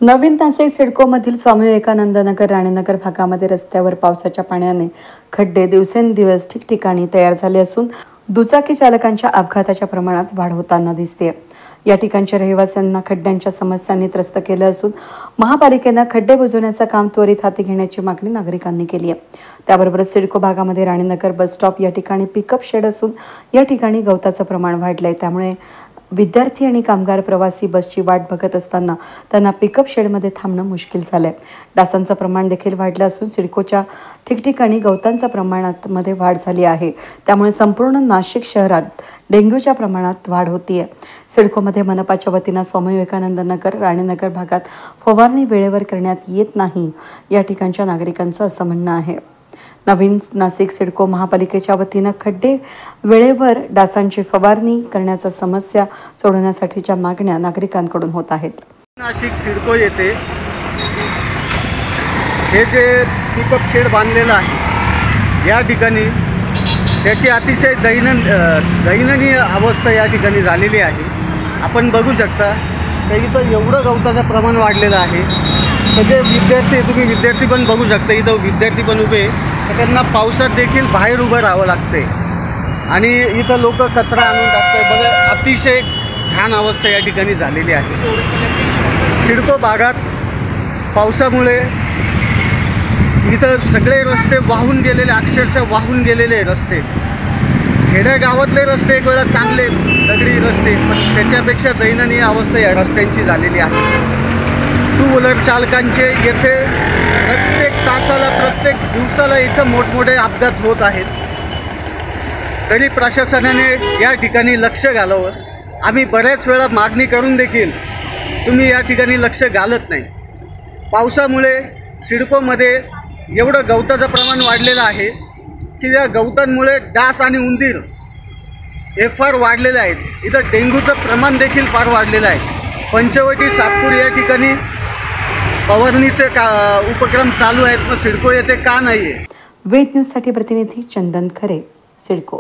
नवीन नाशिक सिडकोमधील स्वामी विवेकानंद नगर राणीनगर भागामध्ये रस्त्यावर पावसाच्या पाण्याने खड्डे दिवसेंदिवस ठिकठिकाणी तयार झाले असून दुचाकी चालकांच्या अपघाताच्या प्रमाणात वाढ होताना दिसते। या ठिकाणच्या रहिवाशांना खड्ड्यांच्या समस्यांनी त्रस्त केलं असून महापालिकेने खड्डे बुजवण्याचं काम त्वरित हाती घेण्याची मागणी नागरिकांनी केली आहे। त्याबरोबरच सिडको भागामध्ये राणीनगर बस स्टॉप या ठिकाणी पिकअप शेड असून या ठिकाणी गवताचं प्रमाण वाढलंय, त्यामुळे विद्यार्थी आणि कामगार प्रवासी बसची वाट बघत असताना त्यांना पिकअप शेडमध्ये थांबणं मुश्किल झालंय। डासांचं प्रमाण देखील वाढलं असून सिडकोच्या ठिकठिकाणी गवतांच्या प्रमाणात मध्ये वाढ झाली आहे, त्यामुळे संपूर्ण नाशिक शहरात डेंग्यूच्या प्रमाणात वाढ होतीये। सिडकोमध्ये मनपाच्या वतीनं स्वामी विवेकानंद नगर राणीनगर भागात फवारणी वेळेवर करण्यात येत नाही, या ठिकाणच्या नागरिकांचं असं म्हणणं आहे। नवीन नाशिक सिडको महापालिकेच्या वतीनं खड्डे वेळेवर डासांची फवारणी करण्याच्या समस्या सोडवण्यासाठीच्या मागण्या नागरिकांकडून होत आहेत। नाशिक सिडको येथे हे जे पिकअप शेड बांधलेलं आहे या ठिकाणी त्याची अतिशय दयनीय अवस्था या ठिकाणी झालेली आहे। आपण बघू शकता की इथं एवढं गवताचं प्रमाण वाढलेलं आहे। सगळे विद्यार्थी, तुम्ही विद्यार्थी पण बघू शकता, इथं विद्यार्थी पण उभे, तर त्यांना पावसात देखील बाहेर उभं राहावं लागते आणि इथं लोक कचरा आणून टाकतात। बघा, अतिशय घाण अवस्था या ठिकाणी झालेली आहे। सिडको भागात पावसामुळे इथं सगळे रस्ते वाहून गेलेले, अक्षरशः वाहून गेलेले रस्ते। खेड्यागावातले रस्ते एक वेळा चांगले दगडी रस्ते, पण त्याच्यापेक्षा दयनीय अवस्था या रस्त्यांची झालेली आहे। टू व्हीलर चालकांचे येथे प्रत्येक तासाला, प्रत्येक दिवसाला इथं मोठमोठे अपघात होत आहेत। तरी प्रशासनाने या ठिकाणी लक्ष घालावं। आम्ही बऱ्याच वेळा मागणी करून देखील तुम्ही या ठिकाणी लक्ष घालत नाही। पावसामुळे सिडकोमध्ये एवढं गवताचं प्रमाण वाढलेलं आहे की या गवतांमुळे डास आणि उंदीर हे फार वाढलेले आहेत। इथं डेंग्यूचं प्रमाण देखील फार वाढलेलं आहे। पंचवटी, सातपूर या ठिकाणी फवारणीचे उपक्रम चालू आहेत, मग सिडको येथे का नाही आहे? वेद न्यूजसाठी प्रतिनिधी चंदन खरे, सिडको।